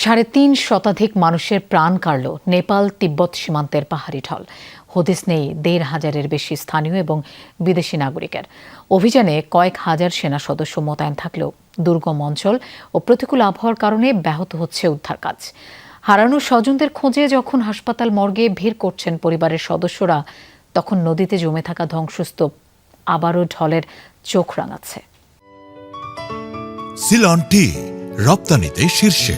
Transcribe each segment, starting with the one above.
৩.৫ শতাধিক মানুষের প্রাণ কাড়ল নেপাল তিব্বত সীমান্তের পাহাড়ি ঢল। হদিস নেই ১৫০০-এর বেশি স্থানীয় এবং বিদেশি নাগরিকের। অভিযানে কয়েক হাজার সেনা সদস্য মোতায়েন থাকলেও দুর্গম অঞ্চল ও প্রতিকূল আবহাওয়ার কারণে ব্যাহত হচ্ছে উদ্ধার কাজ। হারানো স্বজনদের খোঁজে যখন হাসপাতাল মর্গে ভিড় করছেন পরিবারের সদস্যরা, তখন নদীতে জমে থাকা ধ্বংসস্তূপ আবারও ঢলের চোখ রাঙাচ্ছে। সিলন টি রপ্তানিতে শীর্ষে।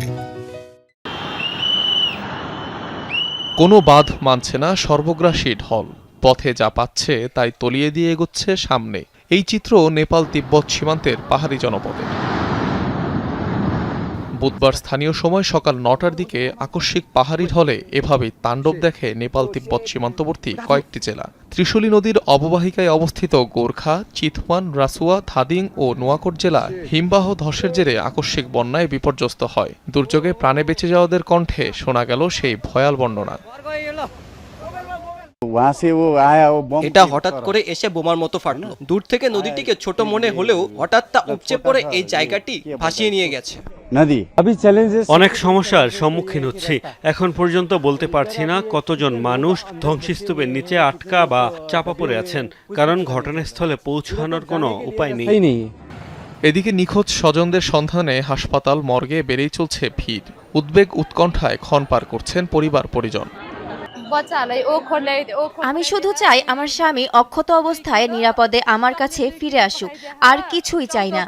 কোনো বাঁধ মানছে না সর্বগ্রাসী ঢল, পথে যা পাচ্ছে তাই তলিয়ে দিয়ে এগোচ্ছে সামনে। এই চিত্র নেপাল তিব্বত সীমান্তের পাহাড়ি জনপদে। বুধবার স্থানীয় সময় সকাল ৯টার দিকে আকস্মিক পাহাড়ি ঢলে এভাবেই তাণ্ডব দেখে নেপাল তিব্বত সীমান্তবর্তী কয়েকটি জেলা। ত্রিশূলী নদীর অববাহিকায় অবস্থিত গোর্খা, চিতওয়ান, রাসুয়া, ধাদিং ও নোয়াকোট জেলা হিমবাহ ধসের জেরে আকস্মিক বন্যায় বিপর্যস্ত হয়। দুর্যোগে প্রাণে বেঁচে যাওয়াদের কণ্ঠে শোনা গেল সেই ভয়াল বর্ণনা। এটা হঠাৎ করে এসে বোমার মতো ফাটলো। দূর থেকে নদীটিকে ছোট মনে হলেও হঠাৎ তা উপচে পড়ে এই জায়গাটি ভাসিয়ে নিয়ে গেছে। অনেক সমস্যার সম্মুখীন হচ্ছি। এখন পর্যন্ত বলতে পারছি না কতজন মানুষ ধ্বংসস্তূপের নিচে আটকা বা চাপা পড়ে আছেন, কারণ ঘটনাস্থলে পৌঁছানোর কোনো উপায় নেই। এদিকে নিখোঁজ স্বজনদের সন্ধানে হাসপাতাল মর্গে বেড়েই চলছে ভিড়। উদ্বেগ উৎকণ্ঠায় ক্ষণ পার করছেন পরিবার পরিজন। আমি শুধু চাই আমার স্বামী অক্ষত অবস্থায় নিরাপদে আমার কাছে ফিরে আসুক, আর কিছুই চাই না।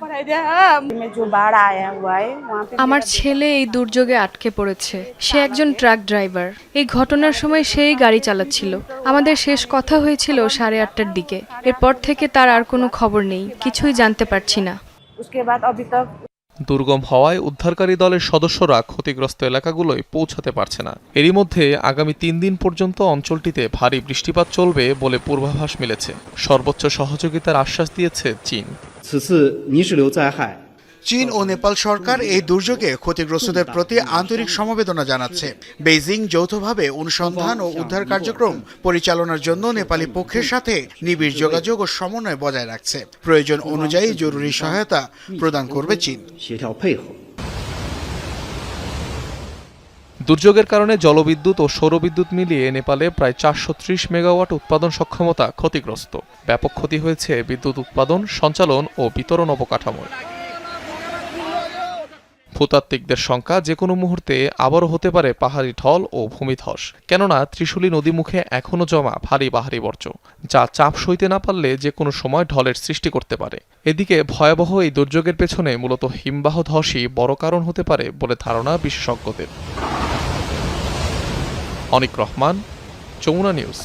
আমার ছেলে এই দুর্যোগে আটকে পড়েছে। সে একজন ট্রাক ড্রাইভার। এই ঘটনার সময় সেই গাড়ি চালাচ্ছিল। আমাদের শেষ কথা হয়েছিল 8:30টার দিকে। এরপর থেকে তার আর কোনো খবর নেই, কিছুই জানতে পারছি না। দুর্গম হওয়ায় উদ্ধারকারী দলের সদস্যরা ক্ষতিগ্রস্ত এলাকাগুলোয় পৌঁছাতে পারছে না। এরই মধ্যে আগামী 3 দিন পর্যন্ত অঞ্চলটিতে ভারী বৃষ্টিপাত চলবে বলে পূর্বাভাস মিলেছে। সর্বোচ্চ সহযোগিতার আশ্বাস দিয়েছে চীন। চীন ও নেপাল সরকার এই দুর্যোগে ক্ষতিগ্রস্তদের প্রতি আন্তরিক সমবেদনা জানাচ্ছে। বেইজিং যৌথভাবে অনুসন্ধান ও উদ্ধার কার্যক্রম পরিচালনার জন্য নেপালি পক্ষের সাথে নিবিড় যোগাযোগ ও সমন্বয় বজায় রাখছে। প্রয়োজন অনুযায়ী জরুরি সহায়তা প্রদান করবে চীন। দুর্যোগের কারণে জলবিদ্যুৎ ও সৌরবিদ্যুৎ মিলিয়ে নেপালে প্রায় 430 মেগাওয়াট উৎপাদন সক্ষমতা ক্ষতিগ্রস্ত। ব্যাপক ক্ষতি হয়েছে বিদ্যুৎ উৎপাদন, সঞ্চালন ও বিতরণ অবকাঠামোয়। ভূতাত্ত্বিকদের শঙ্কা, যে কোনো মুহূর্তে আবারও হতে পারে পাহাড়ি ঢল ও ভূমিধস। কেননা ত্রিশূলী নদীমুখে এখনও জমা ভারী পাহাড়ি বর্জ্য, যা চাপ সইতে না পারলে যে কোনো সময় ঢলের সৃষ্টি করতে পারে। এদিকে ভয়াবহ এই দুর্যোগের পেছনে মূলত হিমবাহ ধসই বড় কারণ হতে পারে বলে ধারণা বিশেষজ্ঞদের। অনিক রহমান, যমুনা নিউজ।